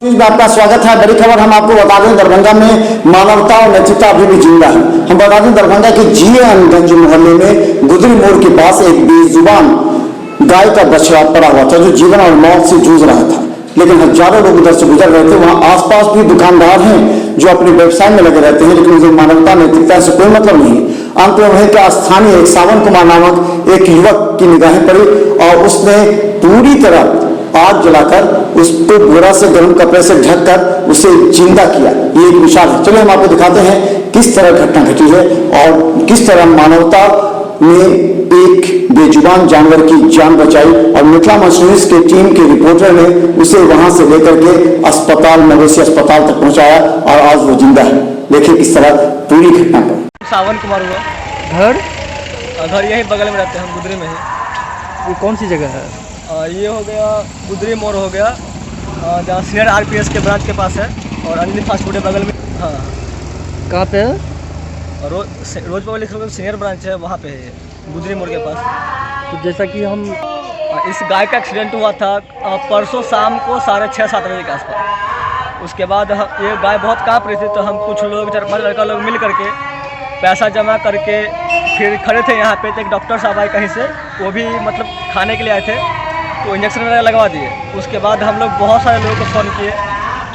आपका स्वागत है। बड़ी खबर हम आपको बता दें, दरभंगा में मानवता और नैतिकता अभी भी जिंदा है। हम बता दें, दरभंगा के जीएनगंज मोहल्ले में गुदरी मोड़ के पास एक बेजुबान गाय का बछड़ा पड़ा हुआ था जो जीवन और मौत से जूझ रहा था, लेकिन हजारों लोग उधर से गुजर रहे थे। वहां आसपास भी दुकानदार हैं जो अपने व्यवसाय में लगे रहते हैं, लेकिन मुझे मानवता नैतिकता से कोई मतलब नहीं है। अंत में वहीं के स्थानीय एक सावन कुमार नामक एक युवक की निगाहें पड़ी और उसने पूरी तरह आग जलाकर उसको बोरा से गर्म कपड़े से ढककर उसे जिंदा किया। ये एक मिसाल है। चलिए हम आपको दिखाते हैं किस तरह घटना घटी है और किस तरह मानवता ने एक बेजुबान जानवर की जान बचाई और मिथिला मंच न्यूज के टीम के रिपोर्टर ने उसे वहां से लेकर के अस्पताल, मवेशी अस्पताल तक पहुंचाया और आज वो जिंदा है। देखिए किस तरह पूरी घटना पर। सावन कुमार हुआ। घर यही बगल में रहते हैं हम, गुदरी में ही। ये कौन सी जगह है? ये हो गया गुदरी मोड़ हो गया, जहाँ सीनियर आरपीएस के ब्रांच के पास है, और अंजलि फास्ट फूड के बगल में। हाँ, कहाँ पे है? रोज पब्लिक सीनियर ब्रांच है, वहाँ पे है, गुदरी मोड़ के पास। तो जैसा कि हम इस गाय का एक्सीडेंट हुआ था परसों शाम को 6:30-7 बजे के आसपास। उसके बाद ये गाय बहुत काँप रही थी, तो हम कुछ लोग 4-5 लड़का लोग मिल करके पैसा जमा करके फिर खड़े थे यहाँ पे। तो एक डॉक्टर साहब आए कहीं से, वो भी मतलब खाने के लिए आए थे, तो इंजेक्शन वगैरह लगवा दिए। उसके बाद हम लोग बहुत सारे लोगों को फ़ोन किए,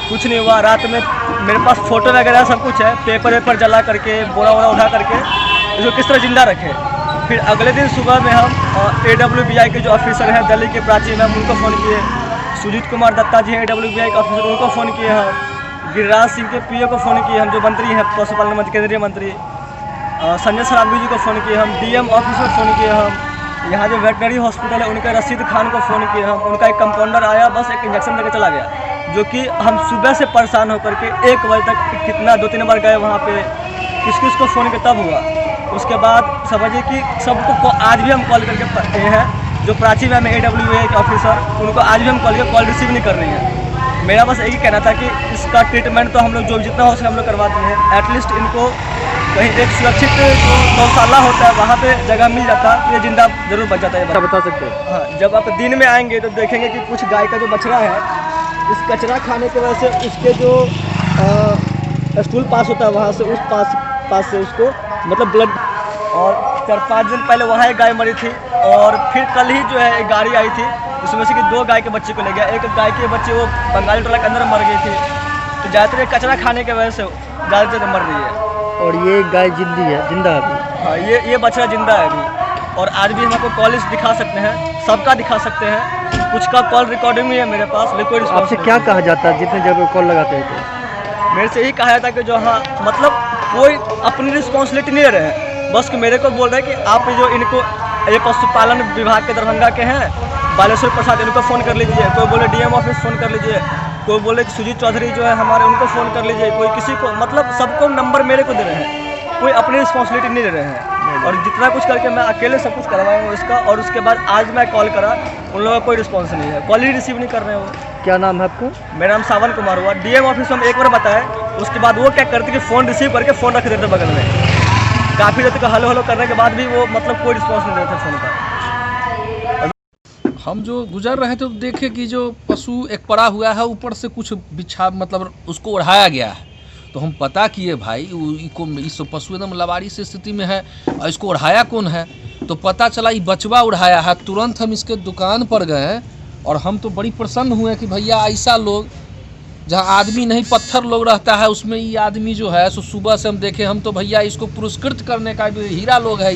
कुछ नहीं हुआ। रात में मेरे पास फ़ोटो वगैरह सब कुछ है, पेपर वेपर जला करके, बोरा वोरा उठा करके इसको किस तरह ज़िंदा रखे। फिर अगले दिन सुबह में हम AWBI के जो ऑफिसर हैं दिल्ली के प्राची में, उनको फ़ोन किए। सुजीत कुमार दत्ता जी हैं AWBI के ऑफिसर, उनको फ़ोन किए हम। गिरिराज सिंह के PO को फ़ोन किए हम, जो मंत्री हैं पशुपालन मंत्री, केंद्रीय मंत्री। संजय सराबी जी को फ़ोन किए हम। DM ऑफिस को फ़ोन किए हम। यहाँ जो वेटनरी हॉस्पिटल है उनके रशीद खान को फ़ोन किए हम। उनका एक कंपाउंडर आया, बस एक इंजेक्शन देकर चला गया, जो कि हम सुबह से परेशान होकर के 1 बजे तक कितना 2-3 बार गए वहाँ पे, किस किस को फ़ोन किया तब हुआ। उसके बाद समझिए कि सबको आज भी हम कॉल करके पढ़ते हैं, जो प्राची मैम AWBI के ऑफिसर, उनको आज भी हम कॉल रिसीव नहीं कर रही हैं। मेरा बस यही कहना था कि इसका ट्रीटमेंट तो हम लोग जो जितना हो सके हम लोग करवाते हैं। एटलीस्ट इनको कहीं एक सुरक्षित जो गौशाला होता है वहाँ पे जगह मिल जाता तो ये जिंदा जरूर बच जाता है। क्या बता सकते हैं? हाँ, जब आप दिन में आएंगे तो देखेंगे कि कुछ गाय का जो बछड़ा है, इस कचरा खाने की वजह से उसके जो स्टूल पास होता है वहाँ से उस पास से उसको मतलब ब्लड। और 4-5 दिन पहले वहाँ एक गाय मरी थी, और फिर कल ही जो है एक गाड़ी आई थी, उसमें से कि 2 गाय के बच्चे को ले गया। एक गाय के बच्चे वो बंगाली टोला के अंदर मर गई थी। तो ज़्यादातर कचरा खाने की वजह से ज़्यादा मर रही है। और ये गाय जिंदा है अभी? हाँ, ये बछड़ा जिंदा है अभी। और आज भी हम आपको कॉल दिखा सकते हैं, सबका दिखा सकते हैं, कुछ का कॉल रिकॉर्डिंग भी है मेरे पास। लेकिन आपसे क्या कहा जाता है जितने जगह कॉल लगाते हैं? तो मेरे से यही कहा जाता है कि जो हाँ मतलब कोई अपनी रिस्पॉन्सिबिलिटी नहीं ले रहे हैं, बस कि मेरे को बोल रहे हैं कि आप जो इनको, ये पशुपालन विभाग के दरभंगा के हैं, बालेश्वर प्रसाद, इनको फ़ोन कर लीजिए। कोई बोले DM ऑफिस फ़ोन कर लीजिए, कोई बोले कि सुजीत चौधरी जो है हमारे, उनको फ़ोन कर लीजिए। कोई किसी को, मतलब सबको नंबर मेरे को दे रहे हैं, कोई अपनी रिस्पॉन्सिबिलिटी नहीं ले रहे हैं। और जितना कुछ करके मैं अकेले सब कुछ करवाया हूँ इसका। और उसके बाद आज मैं कॉल करा, उन लोगों का कोई रिस्पॉन्स नहीं है, कॉल ही रिसीव नहीं कर रहे हैं वो। क्या नाम है आपका? मेरा नाम सावन कुमार हुआ। DM ऑफिस में हम एक बार बताए, उसके बाद वो क्या करते कि फ़ोन रिसीव करके फ़ोन रख देते बगल में। काफ़ी देर तक हलो करने के बाद भी वो मतलब कोई रिस्पॉन्स नहीं देते फ़ोन का। हम जो गुजर रहे थे तो देखे कि जो पशु एक पड़ा हुआ है, ऊपर से कुछ बिछा मतलब उसको उड़ाया गया है। तो हम पता किए भाई इस पशु एकदम लवारी से स्थिति में है और इसको उड़ाया कौन है। तो पता चला ये बचवा उड़ाया है। तुरंत हम इसके दुकान पर गए और हम तो बड़ी प्रसन्न हुए कि भैया ऐसा लोग, जहाँ आदमी नहीं पत्थर लोग रहता है, उसमें ये आदमी जो है सो सुबह से हम देखे, हम तो भैया इसको पुरस्कृत करने का हीरा लोग है।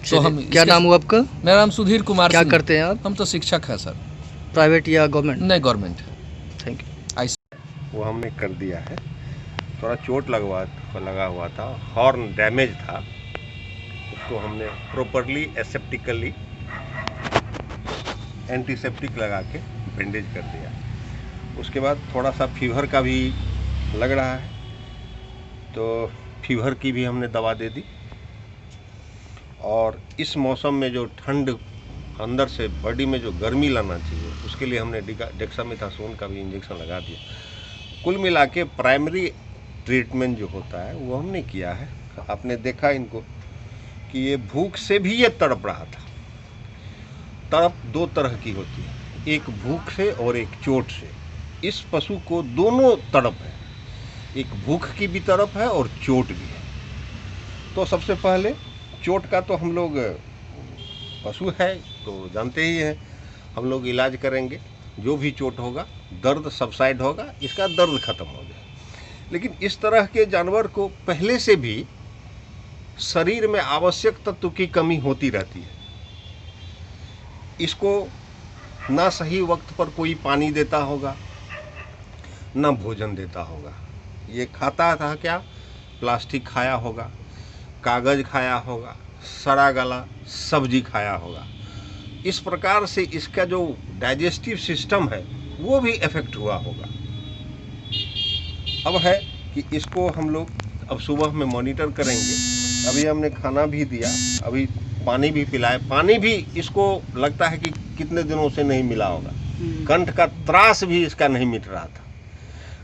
तो हम क्या नाम हुआ आपका? मेरा नाम सुधीर कुमार। क्या करते हैं आप? हम तो शिक्षक हैं सर। प्राइवेट या गवर्नमेंट? नहीं, गवर्नमेंट। Thank you. वो हमने कर दिया है। थोड़ा चोट लगा हुआ था, हॉर्न डैमेज था, उसको हमने प्रॉपरली एसेप्टिकली एंटीसेप्टिक लगा के बैंडेज कर दिया। उसके बाद थोड़ा सा फीवर का भी लग रहा है, तो फीवर की भी हमने दवा दे दी। और इस मौसम में जो ठंड अंदर से बॉडी में जो गर्मी लाना चाहिए, उसके लिए हमने डेक्सामेथासोन का भी इंजेक्शन लगा दिया। कुल मिला के प्राइमरी ट्रीटमेंट जो होता है वो हमने किया है। आपने देखा इनको कि ये भूख से भी ये तड़प रहा था। तड़प 2 तरह की होती है, एक भूख से और एक चोट से। इस पशु को दोनों तड़प है, एक भूख की भी तरफ है और चोट भी है। तो सबसे पहले चोट का तो हम लोग, पशु है तो जानते ही हैं, हम लोग इलाज करेंगे, जो भी चोट होगा दर्द सबसाइड होगा, इसका दर्द खत्म हो जाए। लेकिन इस तरह के जानवर को पहले से भी शरीर में आवश्यक तत्व की कमी होती रहती है। इसको ना सही वक्त पर कोई पानी देता होगा, ना भोजन देता होगा। ये खाता था क्या? प्लास्टिक खाया होगा, कागज खाया होगा, सड़ा गला सब्जी खाया होगा। इस प्रकार से इसका जो डाइजेस्टिव सिस्टम है वो भी इफेक्ट हुआ होगा। अब है कि इसको हम लोग अब सुबह में मॉनिटर करेंगे। अभी हमने खाना भी दिया, अभी पानी भी पिलाए, पानी भी इसको लगता है कि कितने दिनों से नहीं मिला होगा। कंठ का त्रास भी इसका नहीं मिट रहा था।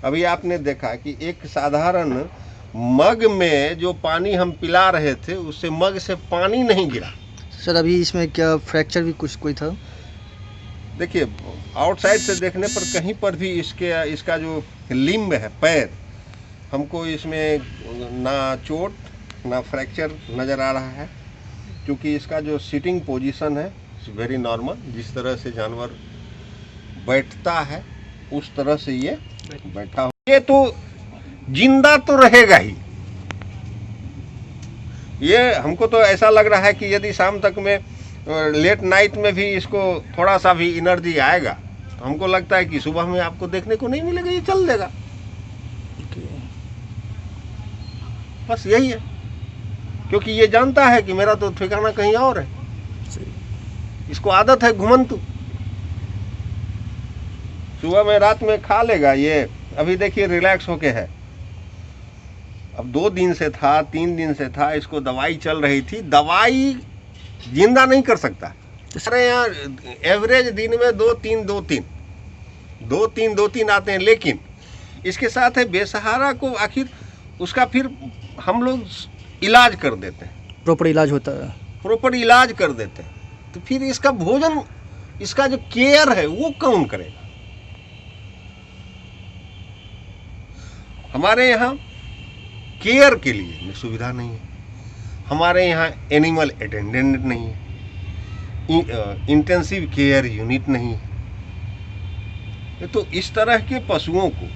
अभी आपने देखा कि एक साधारण मग में जो पानी हम पिला रहे थे उससे मग से पानी नहीं गिरा। सर अभी इसमें क्या फ्रैक्चर भी कोई था? देखिए, आउटसाइड से देखने पर कहीं पर भी इसका जो लिम्ब है, पैर, हमको इसमें ना चोट ना फ्रैक्चर नज़र आ रहा है, क्योंकि इसका जो सिटिंग पोजीशन है वेरी नॉर्मल। जिस तरह से जानवर बैठता है उस तरह से ये बैठा हो। ये तो जिंदा तो रहेगा ही। ये हमको तो ऐसा लग रहा है कि यदि शाम तक में लेट नाइट में भी इसको थोड़ा सा भी एनर्जी आएगा तो हमको लगता है कि सुबह में आपको देखने को नहीं मिलेगा, ये चल देगा। बस यही है, क्योंकि ये जानता है कि मेरा तो ठिकाना कहीं और है। इसको आदत है घुमंतु, सुबह में रात में खा लेगा। ये अभी देखिए रिलैक्स होके है। अब 2 दिन से था, 3 दिन से था, इसको दवाई चल रही थी। दवाई जिंदा नहीं कर सकता। अरे यहाँ एवरेज दिन में 2-3 आते हैं, लेकिन इसके साथ है बेसहारा को आखिर उसका फिर हम लोग इलाज कर देते हैं, प्रॉपर इलाज होता है, प्रॉपर इलाज कर देते हैं। तो फिर इसका भोजन, इसका जो केयर है वो कौन करेगा? हमारे यहाँ केयर के लिए सुविधा नहीं है, हमारे यहाँ एनिमल अटेंडेंट नहीं है, इंटेंसिव केयर यूनिट नहीं है। तो इस तरह के पशुओं को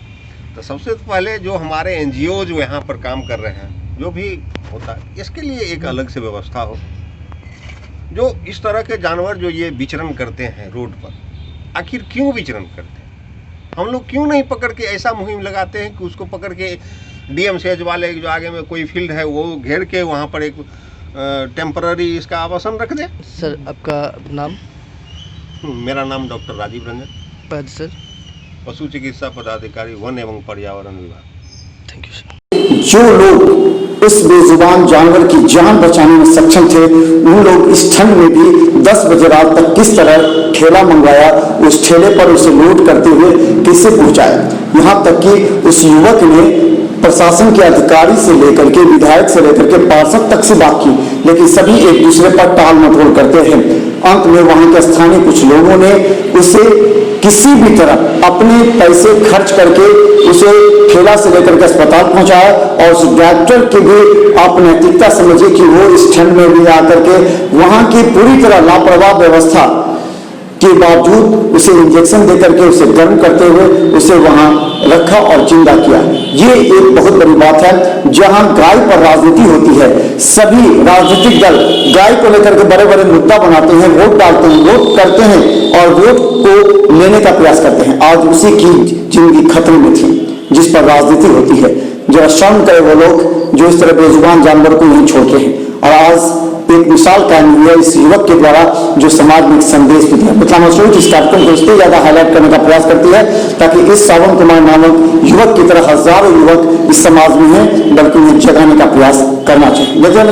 तो सबसे पहले जो हमारे एनजीओ जो यहाँ पर काम कर रहे हैं, जो भी होता है, इसके लिए एक अलग से व्यवस्था हो। जो इस तरह के जानवर जो ये विचरण करते हैं रोड पर, आखिर क्यों विचरण करते हैं? हम लोग क्यों नहीं पकड़ के ऐसा मुहिम लगाते हैं कि उसको पकड़ के डीएमसीएच वाले जो आगे में कोई फील्ड है वो घेर के वहाँ पर एक टेम्पररी इसका आवासन रख दे। सर आपका नाम? मेरा नाम डॉक्टर राजीव रंजन, पद सर? पशु चिकित्सा पदाधिकारी, वन एवं पर्यावरण विभाग। Thank you sir. जो लोग इस बेजुबान जानवर की जान बचाने में सक्षम थे, उन लोग इस ठंड में भी 10 बजे रात तक किस तरह ठेला मंगवाया, उस ठेले पर उसे लोड करते हुए कैसे पहुंचाया। यहाँ तक कि उस युवक ने प्रशासन के अधिकारी से लेकर के, विधायक से लेकर के पार्षद तक से बात की, लेकिन सभी एक दूसरे पर टाल मटोल करते हैं। अंत में वहां के स्थानीय कुछ लोगों ने उसे किसी भी तरह अपने पैसे खर्च करके उसे ठेला से लेकर के अस्पताल पहुंचाया, और उस डॉक्टर की भी आप नैतिकता समझिए कि वो इस ठंड में भी आकर के वहां की पूरी तरह लापरवाह व्यवस्था के बावजूद उसे इंजेक्शन देकर के उसे गर्म करते हुए उसे वहां रखा और जिंदा किया। ये एक बहुत बड़ी बात है। जहां गाय पर राजनीति होती है, सभी राजनीतिक दल गाय को लेकर के बड़े बड़े मुद्दा बनाते हैं, वोट डालते हैं, वोट करते हैं और वोट को लेने का प्रयास करते हैं। आज उसी की जिंदगी खतरे में थी जिस पर राजनीति होती है। जरा शर्म करे वो लोग जो इस तरह बेजुबान जानवर को नहीं छोड़ते हैं। और आज एक मिसाल कायम हुई है इस युवक के द्वारा, जो समाज में एक संदेश भी दिया। मिथिला मसरूफ इस कार्यक्रम को इसलिए ज्यादा हाईलाइट करने का प्रयास करती है ताकि इस श्रावण कुमार नामक युवक की तरह हजारों युवक इस समाज में हैं, बल्कि उन्हें जगाने का प्रयास करना चाहिए।